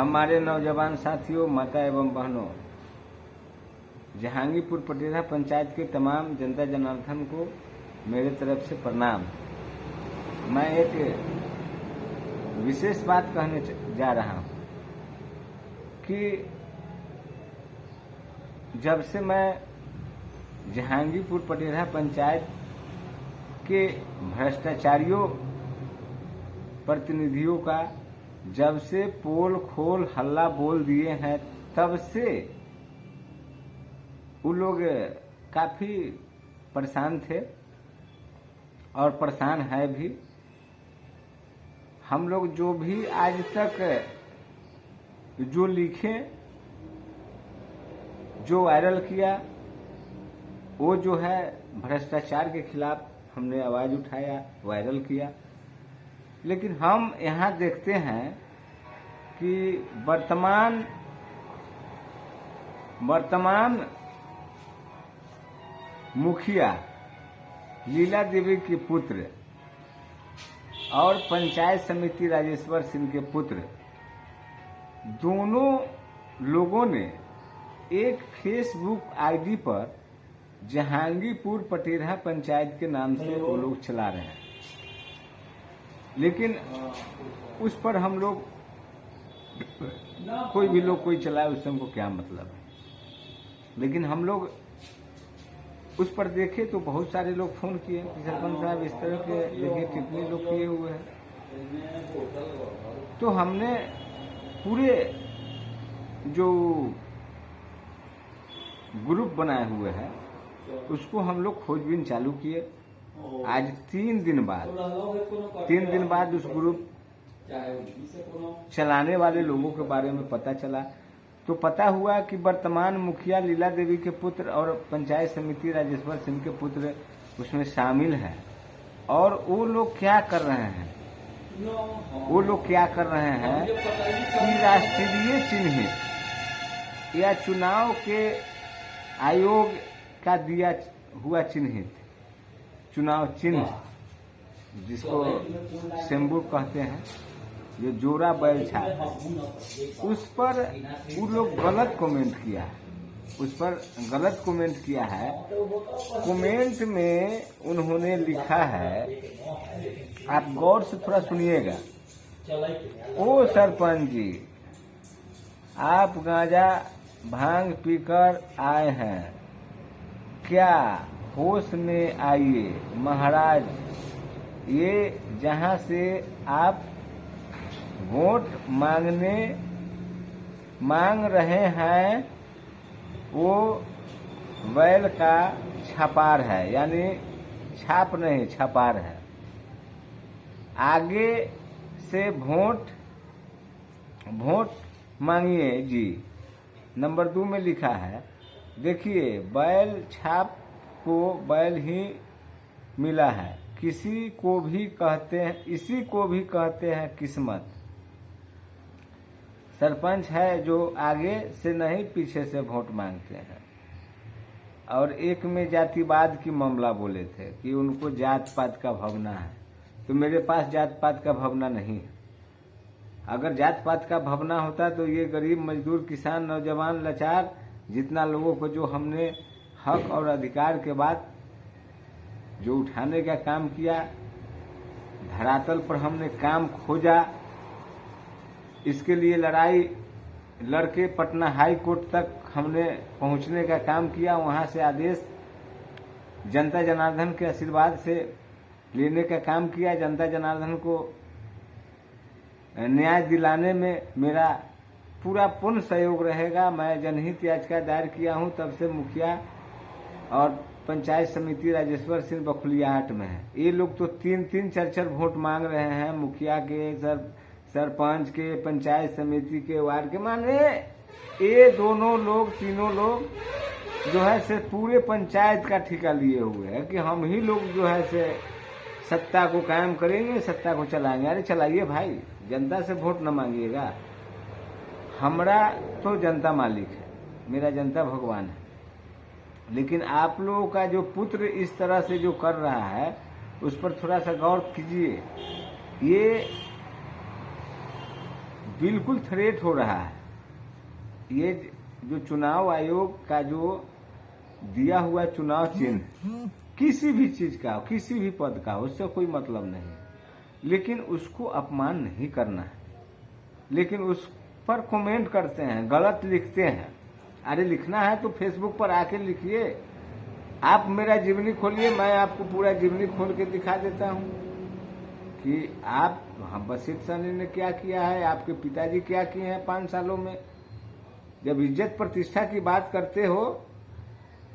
हमारे नौजवान साथियों, माता एवं बहनों, जहांगीरपुर पटेरा पंचायत के तमाम जनता जनार्दन को मेरे तरफ से प्रणाम। मैं एक विशेष बात कहने जा रहा हूं कि जब से मैं जहांगीरपुर पटेरा पंचायत के भ्रष्टाचारियों प्रतिनिधियों का जब से पोल खोल हल्ला बोल दिए हैं, तब से वो लोग काफी परेशान थे और परेशान है भी। हम लोग जो भी आज तक जो लिखे, जो वायरल किया, वो जो है भ्रष्टाचार के खिलाफ हमने आवाज उठाया, वायरल किया। लेकिन हम यहाँ देखते हैं कि वर्तमान मुखिया लीला देवी के पुत्र और पंचायत समिति राजेश्वर सिंह के पुत्र, दोनों लोगों ने एक फेसबुक आईडी पर जहांगीरपुर पटेरा पंचायत के नाम से वो लोग चला रहे हैं। लेकिन उस पर हम लोग, कोई भी लोग कोई चलाए, उससे हमको क्या मतलब है। लेकिन हम लोग उस पर देखे तो बहुत सारे लोग फोन किए कि सरपंच साहब इस तरह के देखिए कितने लोग किए हुए हैं। तो हमने पूरे जो ग्रुप बनाए हुए हैं उसको हम लोग खोजबीन चालू किए। आज 3 दिन बाद उस ग्रुप चलाने वाले लोगों के बारे में पता चला। तो पता हुआ कि वर्तमान मुखिया लीला देवी के पुत्र और पंचायत समिति राजेश्वर सिंह के पुत्र उसमें शामिल हैं। और वो लोग क्या कर रहे हैं, कि राष्ट्रीय चिन्हित या चुनाव के आयोग का दिया हुआ चिन्हित चुनाव चिन्ह, जिसको सिंबल कहते हैं, ये जोरा बैल छाप, उस पर वो लोग गलत कमेंट किया है। कमेंट में उन्होंने लिखा है, आप गौर से थोड़ा सुनिएगा। ओ सरपंच जी, आप गांजा भांग पीकर आए हैं क्या? होश में आइए महाराज। ये जहां से आप वोट मांग रहे हैं वो बैल का छपार है, यानी छाप नहीं छपार है। आगे से वोट मांगिए जी। नंबर 2 में लिखा है, देखिए बैल छाप को बैल ही मिला है, इसी को भी कहते हैं किस्मत। सरपंच है जो आगे से नहीं पीछे से वोट मांगते हैं। और एक में जातिवाद की मामला बोले थे कि उनको जात पात का भावना है। तो मेरे पास जात पात का भावना नहीं है। अगर जात पात का भावना होता तो ये गरीब मजदूर किसान नौजवान लाचार जितना लोगों को जो हमने हक और अधिकार के बाद जो उठाने का काम किया, धरातल पर हमने काम खोजा, इसके लिए लड़ाई लड़के पटना हाई कोर्ट तक हमने पहुंचने का काम किया। वहां से आदेश जनता जनार्दन के आशीर्वाद से लेने का काम किया। जनता जनार्दन को न्याय दिलाने में मेरा पूरा पूर्ण सहयोग रहेगा। मैं जनहित याचिका दायर किया हूं, तब से मुखिया और पंचायत समिति राजेश्वर सिंह बखुलियाहाट में है। ये लोग तो 3-3 4-4 वोट मांग रहे हैं, मुखिया के, सरपंच के, पंचायत समिति के, वार्ड के। माने ये तीनों लोग जो है से पूरे पंचायत का ठेका लिए हुए हैं कि हम ही लोग जो है से सत्ता को कायम करेंगे, सत्ता को चलाएंगे। अरे चलाइए भाई, जनता से वोट न मांगिएगा। हमरा तो जनता मालिक है, मेरा जनता भगवान है। लेकिन आप लोगों का जो पुत्र इस तरह से जो कर रहा है, उस पर थोड़ा सा गौर कीजिए। ये बिल्कुल थ्रेट हो रहा है। ये जो चुनाव आयोग का जो दिया हुआ चुनाव चिन्ह किसी भी चीज का हो, किसी भी पद का हो, उससे कोई मतलब नहीं, लेकिन उसको अपमान नहीं करना है। लेकिन उस पर कमेंट करते हैं, गलत लिखते हैं। अरे लिखना है तो फेसबुक पर आके लिखिए। आप मेरा जीवनी खोलिए, मैं आपको पूरा जीवनी खोल के दिखा देता हूँ कि आप बशीर सहनी ने क्या किया है, आपके पिताजी क्या किए हैं 5 सालों में। जब इज्जत प्रतिष्ठा की बात करते हो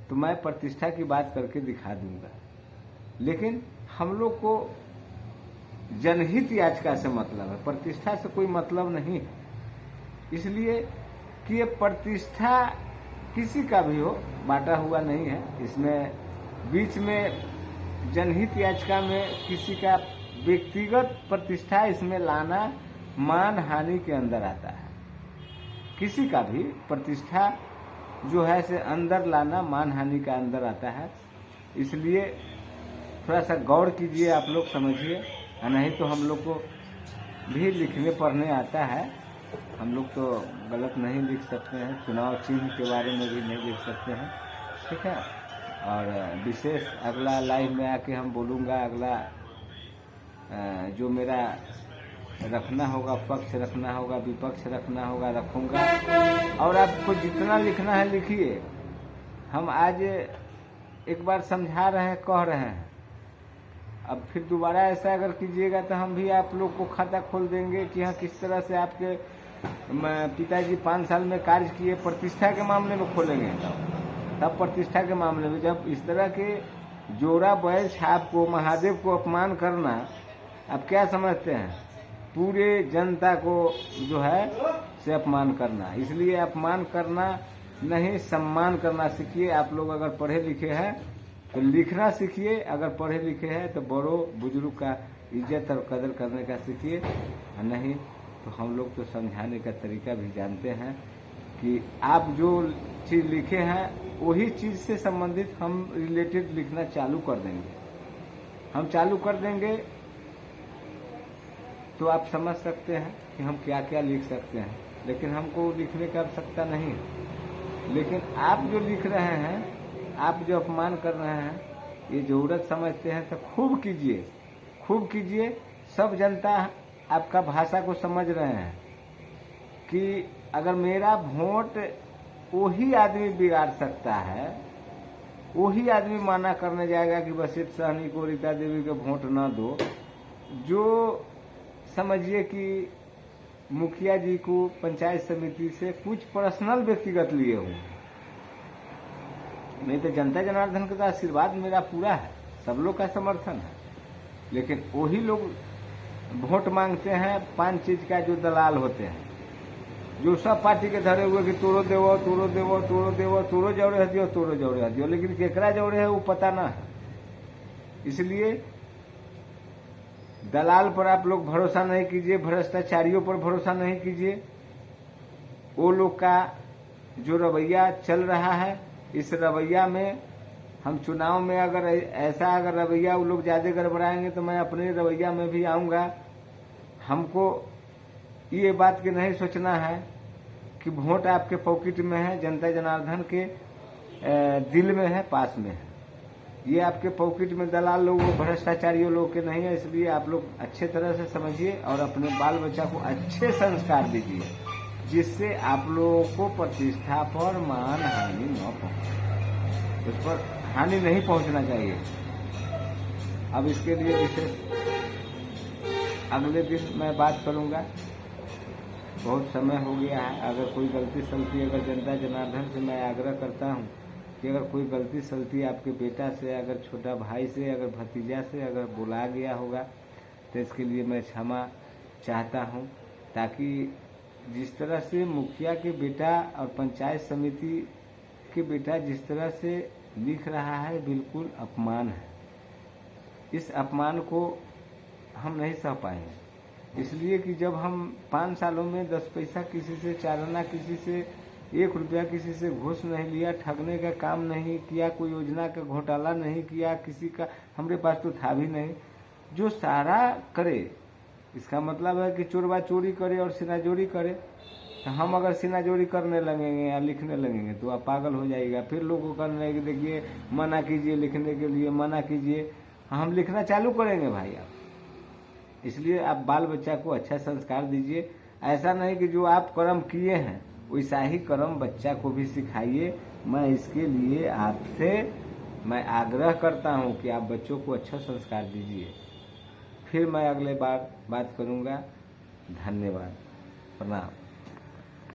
तो मैं प्रतिष्ठा की बात करके दिखा दूंगा। लेकिन हम लोग को जनहित याचिका से मतलब है, प्रतिष्ठा से कोई मतलब नहीं है। इसलिए कि ये प्रतिष्ठा किसी का भी हो, बांटा हुआ नहीं है। इसमें बीच में जनहित याचिका में किसी का व्यक्तिगत प्रतिष्ठा इसमें लाना मान हानि के अंदर आता है। किसी का भी प्रतिष्ठा जो है से अंदर लाना मान हानि का अंदर आता है। इसलिए थोड़ा सा गौर कीजिए, आप लोग समझिए, नहीं तो हम लोग को भी लिखने पढ़ने आता है, हम लोग तो गलत नहीं लिख सकते हैं। चुनाव चिन्ह के बारे में भी नहीं लिख सकते हैं, ठीक है। और विशेष अगला लाइव में आके हम बोलूँगा, अगला जो मेरा रखना होगा, पक्ष रखना होगा, विपक्ष रखना होगा, रखूँगा। और आपको जितना लिखना है लिखिए। हम आज एक बार समझा रहे हैं, कह रहे हैं, अब फिर दोबारा ऐसा अगर कीजिएगा तो हम भी आप लोग को खाता खोल देंगे कि हाँ किस तरह से आपके पिताजी 5 साल में कार्य किए। प्रतिष्ठा के मामले में खोलेंगे तब प्रतिष्ठा के मामले में। जब इस तरह के जोरा बैल छाप को, महादेव को अपमान करना, आप क्या समझते हैं? पूरे जनता को जो है से अपमान करना। इसलिए अपमान करना नहीं, सम्मान करना सीखिए। आप लोग अगर पढ़े लिखे हैं तो लिखना सीखिए, अगर पढ़े लिखे हैं तो बड़ों बुजुर्ग का इज्जत और कदर करने का सीखिए। नहीं तो हम लोग तो समझाने का तरीका भी जानते हैं कि आप जो चीज़ लिखे हैं वही चीज़ से संबंधित हम रिलेटेड लिखना चालू कर देंगे। हम चालू कर देंगे तो आप समझ सकते हैं कि हम क्या क्या लिख सकते हैं। लेकिन हमको लिखने की आवश्यकता नहीं है। लेकिन आप जो लिख रहे हैं, आप जो अपमान कर रहे हैं, ये जरूरत समझते हैं तो खूब कीजिए, खूब कीजिए। सब जनता आपका भाषा को समझ रहे हैं कि अगर मेरा वोट वही आदमी बिगाड़ सकता है, वही आदमी माना करने जाएगा कि बशीर सहनी को, रीता देवी को वोट न दो, जो समझिए कि मुखिया जी को पंचायत समिति से कुछ पर्सनल व्यक्तिगत लिए हुए। नहीं तो जनता जनार्दन का आशीर्वाद मेरा पूरा है, सब लोग का समर्थन है। लेकिन वही लोग वोट मांगते हैं 5 चीज का, जो दलाल होते हैं, जो सब पार्टी के धरे हुए कि तोरो देवो, तोरो देवो, तोरो देवो, तोरो जौरे दियो, तोरो जौरे दियो, लेकिन केकरा जौरे है वो पता ना है। इसलिए दलाल पर आप लोग भरोसा नहीं कीजिए, भ्रष्टाचारियों पर भरोसा नहीं कीजिए। वो लोग का जो रवैया चल रहा है, इस रवैया में हम चुनाव में अगर ऐसा अगर रवैया वो लोग ज्यादा गड़बड़ाएंगे तो मैं अपने रवैया में भी आऊंगा। हमको ये बात की नहीं सोचना है कि वोट आपके पॉकेट में है, जनता जनार्दन के दिल में है, पास में है। ये आपके पॉकेट में दलाल लोगों, भ्रष्टाचारियों लोग के नहीं है। इसलिए आप लोग अच्छे तरह से समझिए और अपने बाल बच्चा को अच्छे संस्कार दीजिए, जिससे आप लोगों को प्रतिष्ठा पर मान हानि न पहुंचे, उस पर हानि नहीं पहुंचना चाहिए। अब इसके लिए विशेष अगले दिन मैं बात करूंगा, बहुत समय हो गया है। अगर कोई गलती सलती, अगर जनता जनार्दन से मैं आग्रह करता हूं कि अगर कोई गलती सलती आपके बेटा से, अगर छोटा भाई से, अगर भतीजा से अगर बुला गया होगा तो इसके लिए मैं क्षमा चाहता हूं। ताकि जिस तरह से मुखिया के बेटा और पंचायत समिति के बेटा जिस तरह से लिख रहा है, बिल्कुल अपमान है। इस अपमान को हम नहीं सह पाएंगे। इसलिए कि जब हम 5 सालों में 10 पैसा किसी से, 4 आना किसी से, 1 रुपया किसी से घूस नहीं लिया, ठगने का काम नहीं किया, कोई योजना का घोटाला नहीं किया, किसी का हमारे पास तो था भी नहीं। जो सारा करे इसका मतलब है कि चोरबा चोरी करे और सीनाजोरी करे। तो हम अगर सीनाजोरी करने लगेंगे या लिखने लगेंगे तो आप पागल हो जाएगा। फिर लोगों को करने लगे, देखिए मना कीजिए लिखने के लिए, मना कीजिए, हम लिखना चालू करेंगे भाई आप। इसलिए आप बाल बच्चा को अच्छा संस्कार दीजिए। ऐसा नहीं कि जो आप कर्म किए हैं वैसा ही कर्म बच्चा को भी सिखाइए। मैं इसके लिए आपसे मैं आग्रह करता हूं कि आप बच्चों को अच्छा संस्कार दीजिए। फिर मैं अगले बार बात करूंगा। धन्यवाद, प्रणाम।